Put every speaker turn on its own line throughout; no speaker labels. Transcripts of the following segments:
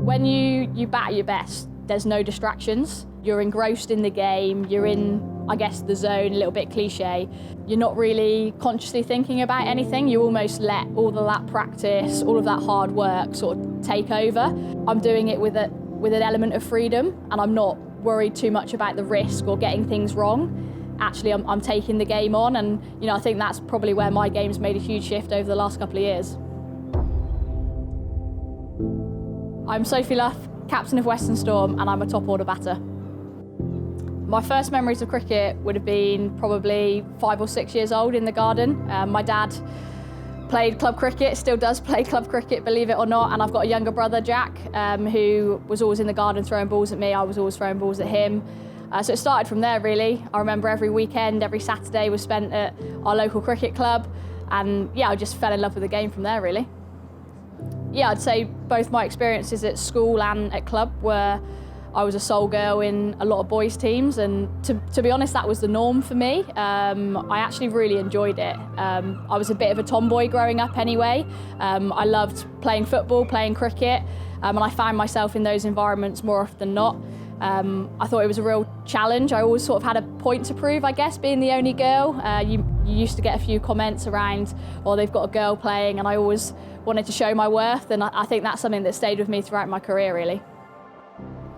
When you bat at your best, there's no distractions. You're engrossed in the game, you're in, I guess, the zone, a little bit cliche. You're not really consciously thinking about anything. You almost let all of that practice, all of that hard work sort of take over. I'm doing it with an element of freedom, and I'm not worried too much about the risk or getting things wrong. Actually, I'm taking the game on, and I think that's probably where my game's made a huge shift over the last couple of years. I'm Sophie Luff, captain of Western Storm, and I'm a top order batter. My first memories of cricket would have been probably 5 or 6 years old in the garden. My dad played club cricket, still does play club cricket, believe it or not, and I've got a younger brother, Jack, who was always in the garden throwing balls at me. I was always throwing balls at him. So it started from there, really. I remember every weekend, every Saturday was spent at our local cricket club, and yeah, I just fell in love with the game from there, really. Yeah, I'd say both my experiences at school and at club were I was a sole girl in a lot of boys' teams, and to be honest, that was the norm for me. I actually really enjoyed it. I was a bit of a tomboy growing up anyway. I loved playing football, playing cricket, and I found myself in those environments more often than not. I thought it was a real challenge. I always sort of had a point to prove, I guess, being the only girl. You used to get a few comments around, oh, they've got a girl playing, and I always wanted to show my worth, and I think that's something that stayed with me throughout my career, really.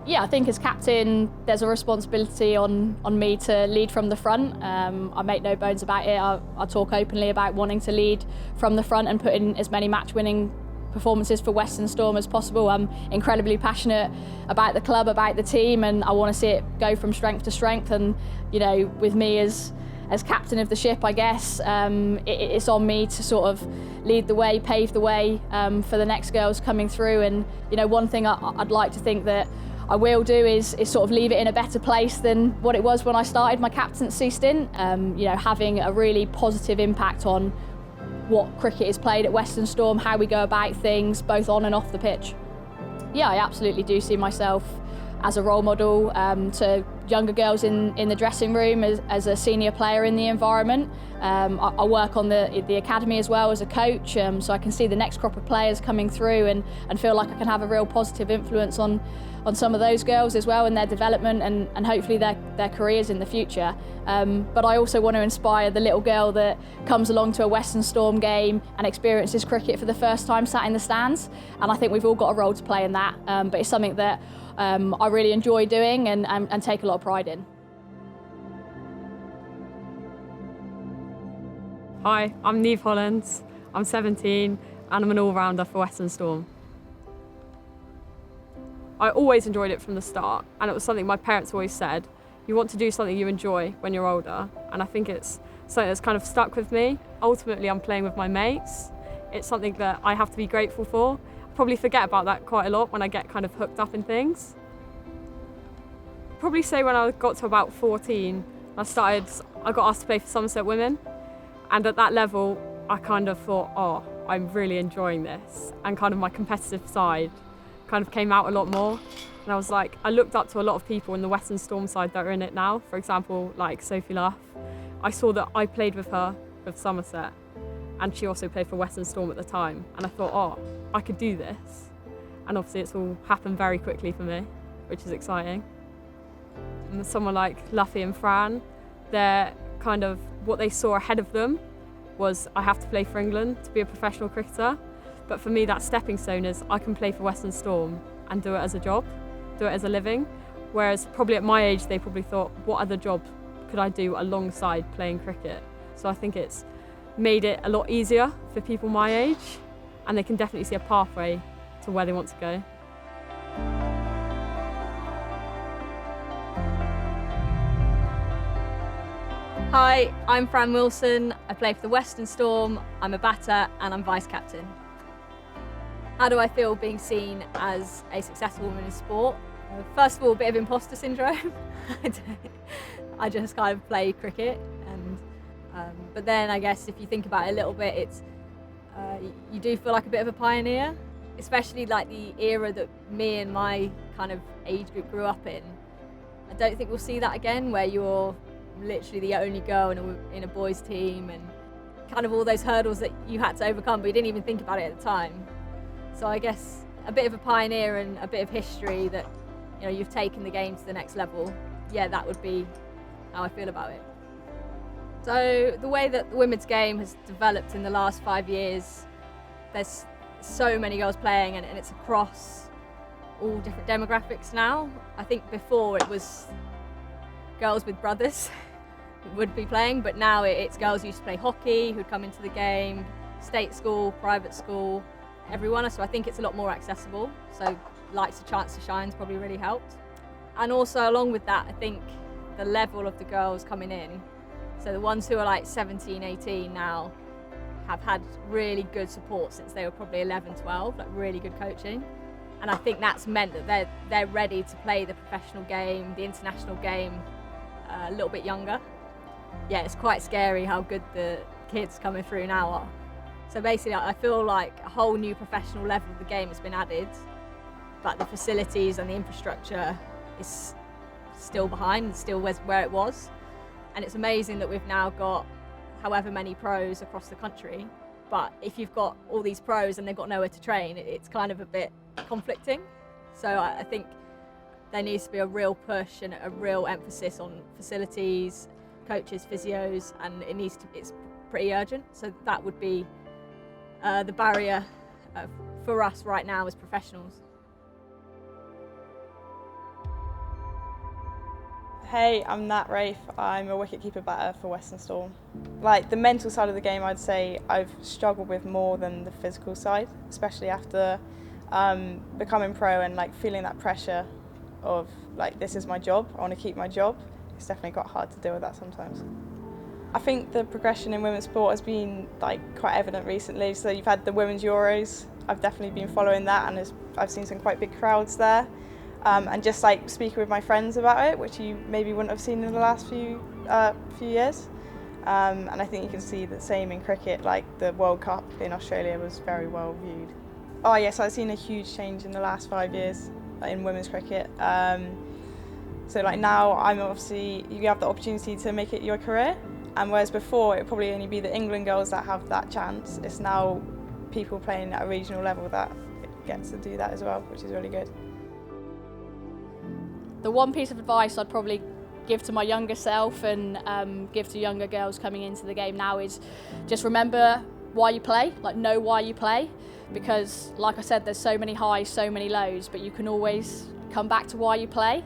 Yeah, I think as captain, there's a responsibility on me to lead from the front. I make no bones about it. I talk openly about wanting to lead from the front and put in as many match-winning performances for Western Storm as possible. I'm incredibly passionate about the club, about the team, and I want to see it go from strength to strength. And with me as captain of the ship, I guess, it's on me to sort of lead the way, pave the way for the next girls coming through. And one thing I'd like to think that I will do is sort of leave it in a better place than what it was when I started my captaincy stint. Having a really positive impact on what cricket is played at Western Storm, how we go about things, both on and off the pitch. Yeah, I absolutely do see myself as a role model to younger girls in the dressing room, as a senior player in the environment. I work on the academy as well as a coach, so I can see the next crop of players coming through and feel like I can have a real positive influence on some of those girls as well in their development and hopefully their careers in the future. But I also want to inspire the little girl that comes along to a Western Storm game and experiences cricket for the first time sat in the stands. And I think we've all got a role to play in that, but it's something that I really enjoy doing and take a lot of pride in.
Hi, I'm Neve Hollands, I'm 17 and I'm an all-rounder for Western Storm. I always enjoyed it from the start, and it was something my parents always said, you want to do something you enjoy when you're older, and I think it's something that's kind of stuck with me. Ultimately, I'm playing with my mates. It's something that I have to be grateful for. I probably forget about that quite a lot when I get kind of hooked up in things. Probably say when I got to about 14, I got asked to play for Somerset Women, and at that level, I kind of thought, oh, I'm really enjoying this, and kind of my competitive side kind of came out a lot more. And I was like, I looked up to a lot of people in the Western Storm side that are in it now. For example, like Sophie Luff. I saw that I played with her with Somerset, and she also played for Western Storm at the time. And I thought, oh, I could do this. And obviously it's all happened very quickly for me, which is exciting. And someone like Luffy and Fran, they're kind of, what they saw ahead of them was I have to play for England to be a professional cricketer. But for me, that stepping stone is I can play for Western Storm and do it as a job, do it as a living. Whereas probably at my age, they probably thought, what other job could I do alongside playing cricket? So I think it's made it a lot easier for people my age, and they can definitely see a pathway to where they want to go.
Hi, I'm Fran Wilson. I play for the Western Storm. I'm a batter and I'm vice captain. How do I feel being seen as a successful woman in sport? First of all, a bit of imposter syndrome. I just kind of play cricket, but then I guess if you think about it a little bit, it's you do feel like a bit of a pioneer, especially like the era that me and my kind of age group grew up in. I don't think we'll see that again, where you're literally the only girl in a boys' team, and kind of all those hurdles that you had to overcome, but you didn't even think about it at the time. So I guess a bit of a pioneer and a bit of history that, you know, you've taken the game to the next level, yeah, that would be how I feel about it. So the way that the women's game has developed in the last 5 years, there's so many girls playing, and it's across all different demographics now. I think before it was girls with brothers would be playing, but now it's girls who used to play hockey who'd come into the game, state school, private school, everyone. So I think it's a lot more accessible. So likes of Chance to Shine's probably really helped. And also along with that, I think the level of the girls coming in, so the ones who are like 17, 18 now, have had really good support since they were probably 11, 12, like really good coaching. And I think that's meant that they're ready to play the professional game, the international game, a little bit younger. Yeah, it's quite scary how good the kids coming through now are. So basically, I feel like a whole new professional level of the game has been added, but the facilities and the infrastructure is still behind, still where it was. And it's amazing that we've now got however many pros across the country, but if you've got all these pros and they've got nowhere to train, it's kind of a bit conflicting. So I think there needs to be a real push and a real emphasis on facilities, coaches, physios, and it's pretty urgent. So that would be the barrier for us right now as professionals.
Hey, I'm Nat Riffle. I'm a wicketkeeper batter for Western Storm. Like the mental side of the game, I'd say I've struggled with more than the physical side, especially after becoming pro and like feeling that pressure of like, this is my job, I want to keep my job. It's definitely got hard to deal with that sometimes. I think the progression in women's sport has been like quite evident recently. So you've had the Women's Euros. I've definitely been following that, and I've seen some quite big crowds there. And just like speaking with my friends about it, which you maybe wouldn't have seen in the last few years. And I think you can see the same in cricket, like the World Cup in Australia was very well viewed. Oh yes, I've seen a huge change in the last 5 years in women's cricket. So like now you have the opportunity to make it your career, and whereas before it would probably only be the England girls that have that chance, it's now people playing at a regional level that get to do that as well, which is really good.
The one piece of advice I'd probably give to my younger self and give to younger girls coming into the game now is just remember why you play, like know why you play, because like I said, there's so many highs, so many lows, but you can always come back to why you play.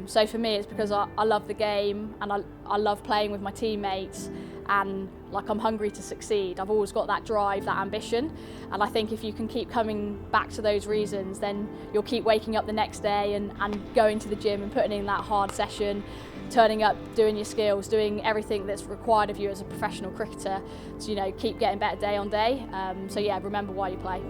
So for me, it's because I love the game and I love playing with my teammates, and like I'm hungry to succeed. I've always got that drive, that ambition, and I think if you can keep coming back to those reasons, then you'll keep waking up the next day and going to the gym and putting in that hard session, turning up, doing your skills, doing everything that's required of you as a professional cricketer to, you know, keep getting better day on day. So yeah, remember why you play.